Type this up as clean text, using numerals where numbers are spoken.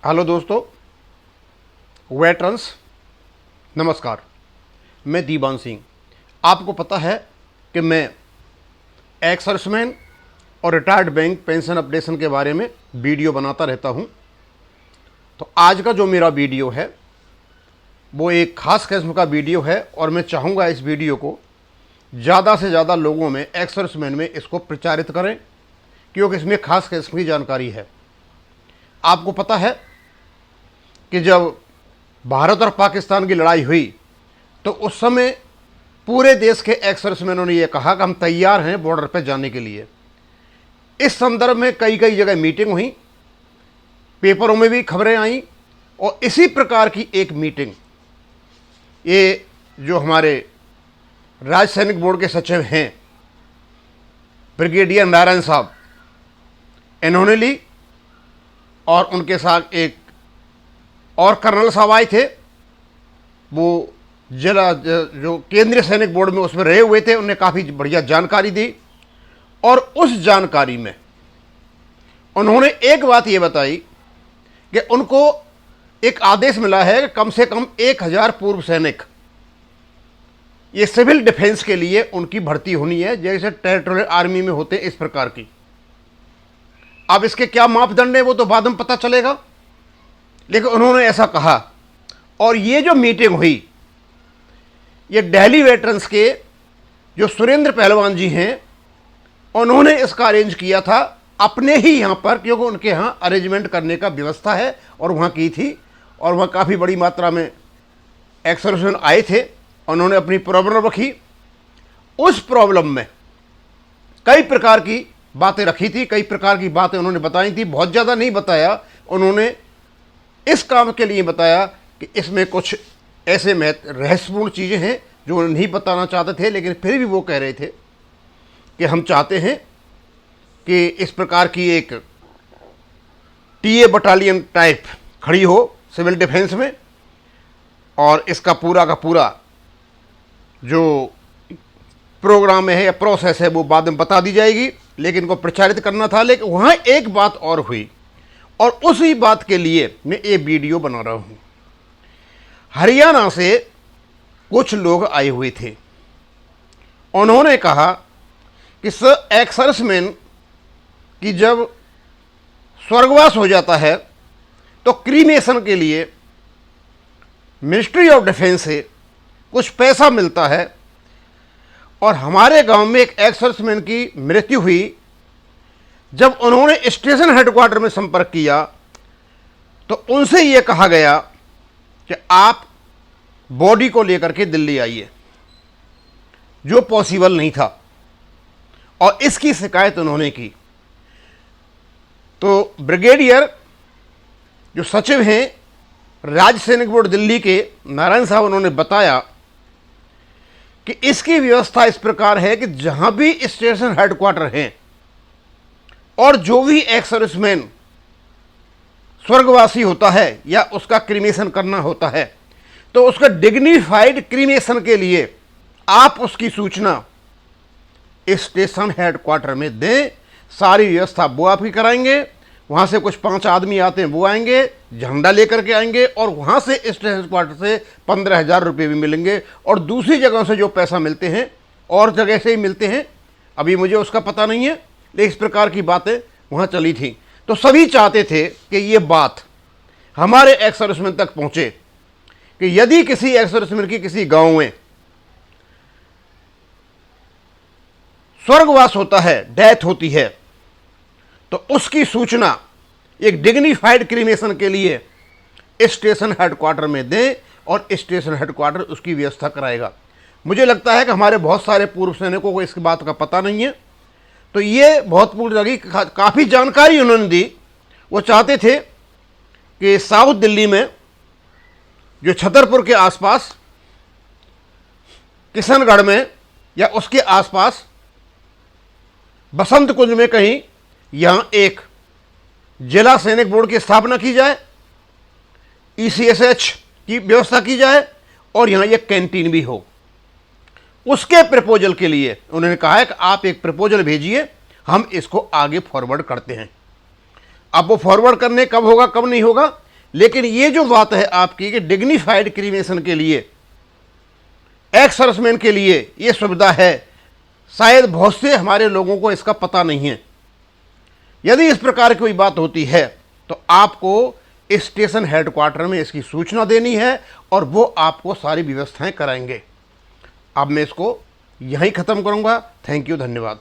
Hello दोस्तों, veterans नमस्कार। मैं दीवान सिंह। आपको पता है कि मैं एक्स सर्विसमैन और रिटायर्ड बैंक पेंशन अपडेशन के बारे में वीडियो बनाता रहता हूं। तो आज का जो मेरा वीडियो है वो एक ख़ास किस्म का वीडियो है और मैं चाहूँगा इस वीडियो को ज़्यादा से ज़्यादा लोगों में, एक्स सर्विसमैन में इसको प्रचारित करें, क्योंकि इसमें ख़ास किस्म की जानकारी है। आपको पता है कि जब भारत और पाकिस्तान की लड़ाई हुई तो उस समय पूरे देश के एक्स सर्विसमैनों ने यह कहा कि हम तैयार हैं बॉर्डर पर जाने के लिए। इस संदर्भ में कई कई जगह मीटिंग हुई, पेपरों में भी खबरें आईं और इसी प्रकार की एक मीटिंग ये जो हमारे राज्य सैनिक बोर्ड के सचिव हैं ब्रिगेडियर नारायण साहब, इन्होंने ली और उनके साथ एक और कर्नल साहब आए थे। वो जिला जो केंद्रीय सैनिक बोर्ड में उसमें रहे हुए थे, उन्हें काफ़ी बढ़िया जानकारी दी और उस जानकारी में उन्होंने एक बात ये बताई कि उनको एक आदेश मिला है कि कम से कम 1000 पूर्व सैनिक ये सिविल डिफेंस के लिए उनकी भर्ती होनी है, जैसे टेरिटोरियल आर्मी में होते इस प्रकार की। अब इसके क्या मापदंड है वो तो बाद में पता चलेगा, लेकिन उन्होंने ऐसा कहा। और ये जो मीटिंग हुई ये दिल्ली वेटरन्स के जो सुरेंद्र पहलवान जी हैं उन्होंने इसका अरेंज किया था अपने ही यहाँ पर, क्योंकि उनके यहाँ अरेंजमेंट करने का व्यवस्था है और वहाँ की थी। और वहाँ काफ़ी बड़ी मात्रा में एक्स सर्विसमैन आए थे, उन्होंने अपनी प्रॉब्लम रखी। उस प्रॉब्लम में कई प्रकार की बातें रखी थी, कई प्रकार की बातें उन्होंने बताई थी। बहुत ज़्यादा नहीं बताया, उन्होंने इस काम के लिए बताया कि इसमें कुछ ऐसे रहस्यपूर्ण चीज़ें हैं जो उन्हें नहीं बताना चाहते थे, लेकिन फिर भी वो कह रहे थे कि हम चाहते हैं कि इस प्रकार की एक टीए बटालियन टाइप खड़ी हो सिविल डिफेंस में, और इसका पूरा का पूरा जो प्रोग्राम है या प्रोसेस है वो बाद में बता दी जाएगी, लेकिन इनको प्रचारित करना था। लेकिन वहाँ एक बात और हुई और उसी बात के लिए मैं ये वीडियो बना रहा हूँ। हरियाणा से कुछ लोग आए हुए थे, उन्होंने कहा कि सर एक्स सर्विसमैन की जब स्वर्गवास हो जाता है तो क्रीमेशन के लिए मिनिस्ट्री ऑफ डिफेंस से कुछ पैसा मिलता है, और हमारे गांव में एक एक्स सर्विसमैन की मृत्यु हुई। जब उन्होंने स्टेशन हेडक्वार्टर में संपर्क किया तो उनसे यह कहा गया कि आप बॉडी को लेकर के दिल्ली आइए, जो पॉसिबल नहीं था, और इसकी शिकायत उन्होंने की। तो ब्रिगेडियर जो सचिव हैं राज्य सैनिक बोर्ड दिल्ली के नारायण साहब, उन्होंने बताया कि इसकी व्यवस्था इस प्रकार है कि जहां भी स्टेशन हेडक्वार्टर हैं और जो भी एक्स सर्विसमैन स्वर्गवासी होता है या उसका क्रीमेशन करना होता है तो उसका डिग्निफाइड क्रीमेशन के लिए आप उसकी सूचना स्टेशन हेडक्वार्टर में दें। सारी व्यवस्था वो आपकी कराएंगे। वहाँ से कुछ 5 आदमी आते हैं, वो आएंगे, झंडा लेकर के आएंगे, और वहाँ से स्टेशन हेडक्वार्टर से 15,000 रुपये भी मिलेंगे। और दूसरी जगहों से जो पैसा मिलते हैं और जगह से ही मिलते हैं, अभी मुझे उसका पता नहीं है, लेकिन इस प्रकार की बातें वहाँ चली थी। तो सभी चाहते थे कि ये बात हमारे एक्स सर्विसमैन तक पहुँचे कि यदि किसी एक्स सर्विसमैन की किसी गाँव में स्वर्गवास होता है, डेथ होती है, तो उसकी सूचना एक डिग्निफाइड क्रीमेशन के लिए स्टेशन हेडक्वार्टर में दें और स्टेशन हेडक्वार्टर उसकी व्यवस्था कराएगा। मुझे लगता है कि हमारे बहुत सारे पूर्व सैनिकों को इस बात का पता नहीं है, तो ये बहुत पूर्ण लगी, काफ़ी जानकारी उन्होंने दी। वो चाहते थे कि साउथ दिल्ली में जो छतरपुर के आसपास, किशनगढ़ में या उसके आसपास बसंत कुंज में कहीं यहां एक जिला सैनिक बोर्ड की स्थापना की जाए, ECSH की व्यवस्था की जाए और यहां एक कैंटीन भी हो। उसके प्रपोजल के लिए उन्होंने कहा है कि आप एक प्रपोजल भेजिए, हम इसको आगे फॉरवर्ड करते हैं। अब वो फॉरवर्ड करने कब होगा कब नहीं होगा लेकिन ये जो बात है आपकी कि डिग्निफाइड क्रीमेशन के लिए, एक्स सर्विसमैन के लिए ये सुविधा है, शायद बहुत से हमारे लोगों को इसका पता नहीं है। यदि इस प्रकार की कोई बात होती है तो आपको स्टेशन हेडक्वार्टर में इसकी सूचना देनी है और वो आपको सारी व्यवस्थाएं कराएंगे। अब मैं इसको यहीं ख़त्म करूंगा। थैंक यू, धन्यवाद।